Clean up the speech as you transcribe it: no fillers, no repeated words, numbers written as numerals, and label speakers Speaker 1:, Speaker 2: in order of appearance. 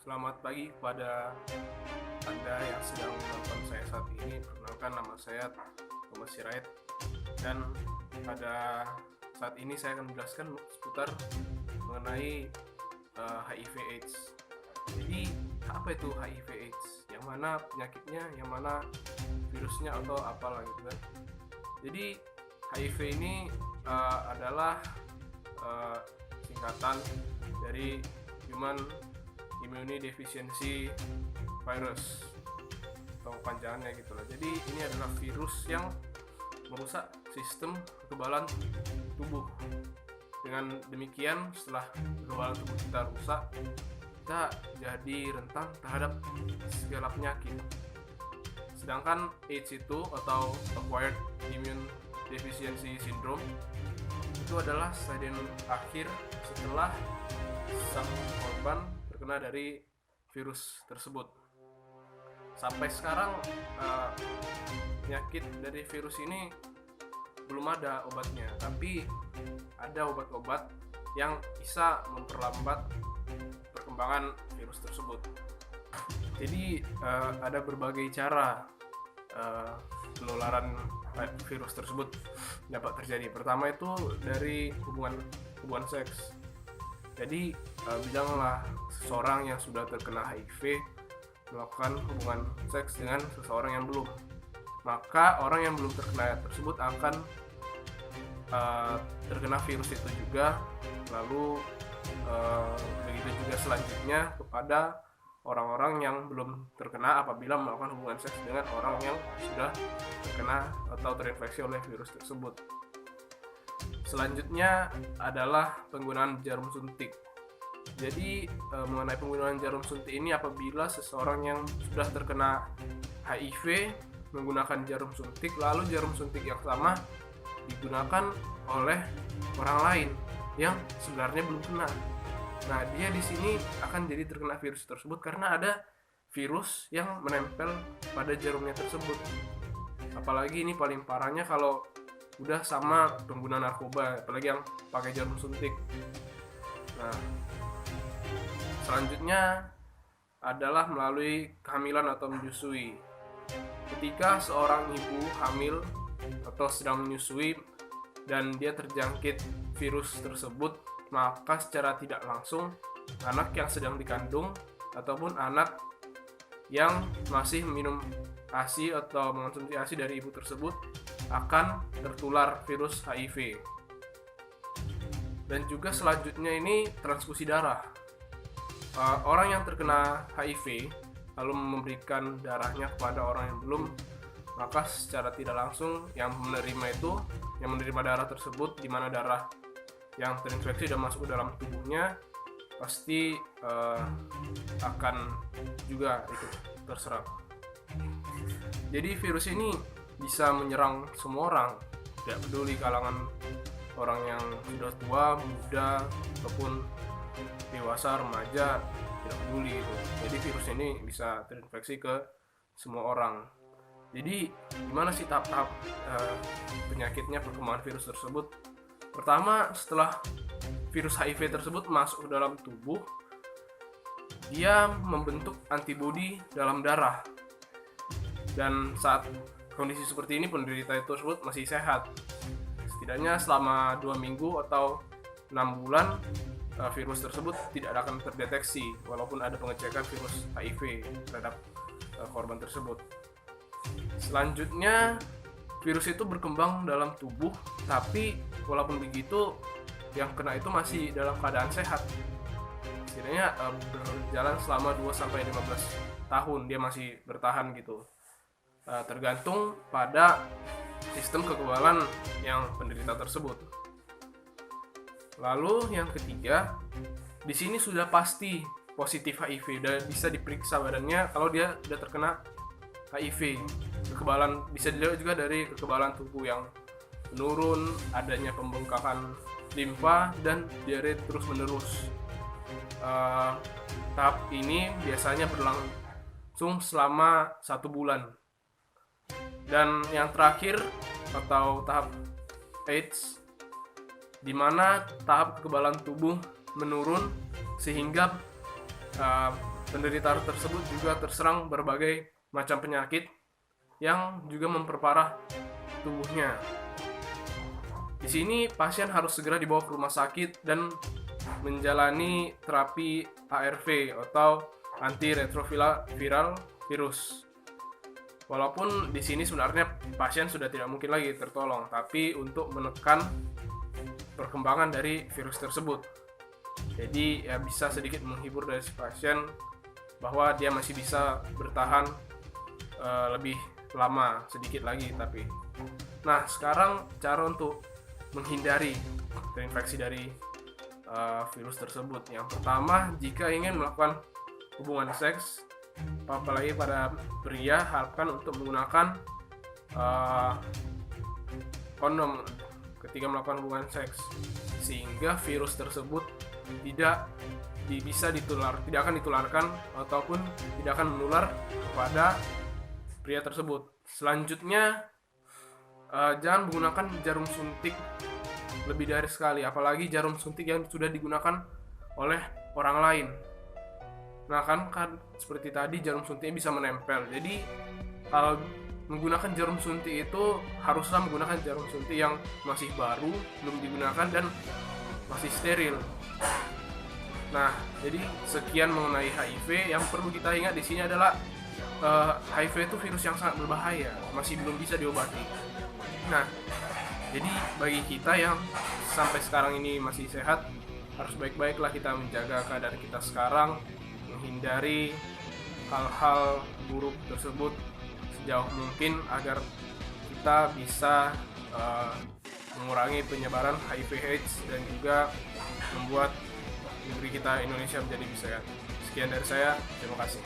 Speaker 1: Selamat pagi kepada Anda yang sedang menonton saya saat ini. Perkenalkan, nama saya Thomas Sirait, dan pada saat ini saya akan menjelaskan seputar mengenai HIV/AIDS. Jadi apa itu HIV/AIDS? Yang mana penyakitnya, yang mana virusnya atau apalah gitu kan. Jadi HIV ini adalah singkatan dari Human Immunodeficiency Virus atau panjangannya gitulah. Jadi ini adalah virus yang merusak sistem kekebalan tubuh. Dengan demikian, setelah kekebalan tubuh kita rusak, kita jadi rentan terhadap segala penyakit. Sedangkan AIDS itu atau Acquired Immune Deficiency Syndrome itu adalah stadium akhir setelah sang korban terkena dari virus tersebut. Sampai sekarang penyakit dari virus ini belum ada obatnya, tapi ada obat-obat yang bisa memperlambat perkembangan virus tersebut. Jadi ada berbagai cara penularan virus tersebut dapat terjadi. Pertama itu dari hubungan seks. Jadi bilanglah seseorang yang sudah terkena HIV melakukan hubungan seks dengan seseorang yang belum, maka orang yang belum terkena tersebut akan terkena virus itu juga. Lalu begitu juga selanjutnya kepada orang-orang yang belum terkena apabila melakukan hubungan seks dengan orang yang sudah terkena atau terinfeksi oleh virus tersebut. Selanjutnya adalah penggunaan jarum suntik. Jadi mengenai penggunaan jarum suntik ini, apabila seseorang yang sudah terkena HIV menggunakan jarum suntik, lalu jarum suntik yang sama digunakan oleh orang lain yang sebenarnya belum kena. Nah, dia di sini akan jadi terkena virus tersebut karena ada virus yang menempel pada jarumnya tersebut. Apalagi ini paling parahnya kalau udah sama pengguna narkoba, apalagi yang pakai jarum suntik. Nah, selanjutnya adalah melalui kehamilan atau menyusui. Ketika seorang ibu hamil atau sedang menyusui dan dia terjangkit virus tersebut, maka secara tidak langsung anak yang sedang dikandung ataupun anak yang masih minum ASI atau mengonsumsi ASI dari ibu tersebut akan tertular virus HIV. Dan juga selanjutnya ini transfusi darah. Orang yang terkena HIV lalu memberikan darahnya kepada orang yang belum, maka secara tidak langsung yang menerima darah tersebut, di mana darah yang terinfeksi dan masuk ke dalam tubuhnya, pasti akan juga itu terserang. Jadi virus ini bisa menyerang semua orang, tidak peduli kalangan orang yang sudah tua, muda, ataupun dewasa, remaja, tidak peduli itu. Jadi virus ini bisa terinfeksi ke semua orang. Jadi gimana sih tahap-tahap penyakitnya, perkembangan virus tersebut? Pertama, setelah virus HIV tersebut masuk ke dalam tubuh, dia membentuk antibodi dalam darah. Dan saat kondisi seperti ini, penderita tersebut masih sehat. Setidaknya selama 2 minggu atau 6 bulan virus tersebut tidak akan terdeteksi walaupun ada pengecekan virus HIV terhadap korban tersebut. Selanjutnya, virus itu berkembang dalam tubuh, tapi walaupun begitu yang kena itu masih dalam keadaan sehat. Setidaknya berjalan selama 2-15 tahun dia masih bertahan gitu. Tergantung pada sistem kekebalan yang penderita tersebut. Lalu yang ketiga, di sini sudah pasti positif HIV dan bisa diperiksa badannya kalau dia sudah terkena HIV. Kekebalan bisa dilihat juga dari kekebalan tubuh yang menurun, adanya pembengkakan limfa dan diare terus menerus. Tahap ini biasanya berlangsung selama 1 bulan. Dan yang terakhir atau tahap AIDS, di mana tahap kekebalan tubuh menurun sehingga penderita tersebut juga terserang berbagai macam penyakit yang juga memperparah tubuhnya. Di sini pasien harus segera dibawa ke rumah sakit dan menjalani terapi ARV atau antiretroviral virus. Walaupun di sini sebenarnya pasien sudah tidak mungkin lagi tertolong, tapi untuk menekan perkembangan dari virus tersebut. Jadi ya bisa sedikit menghibur dari si pasien bahwa dia masih bisa bertahan lebih lama sedikit lagi tapi. Nah, sekarang cara untuk menghindari terinfeksi dari virus tersebut. Yang pertama, jika ingin melakukan hubungan seks, apalagi pada pria, harapkan untuk menggunakan kondom ketika melakukan hubungan seks, sehingga virus tersebut tidak akan ditularkan ataupun tidak akan menular kepada pria tersebut. Selanjutnya, jangan menggunakan jarum suntik lebih dari sekali, apalagi jarum suntik yang sudah digunakan oleh orang lain. Nah kan seperti tadi jarum suntiknya bisa menempel. Jadi kalau menggunakan jarum suntik itu haruslah menggunakan jarum suntik yang masih baru, belum digunakan dan masih steril. Nah, jadi sekian mengenai HIV. Yang perlu kita ingat di sini adalah HIV itu virus yang sangat berbahaya, masih belum bisa diobati. Nah, jadi bagi kita yang sampai sekarang ini masih sehat, harus baik-baiklah kita menjaga keadaan kita sekarang, menghindari hal-hal buruk tersebut sejauh mungkin agar kita bisa mengurangi penyebaran HIV/AIDS dan juga membuat negeri kita Indonesia menjadi bisa sehat. Sekian dari saya, terima kasih.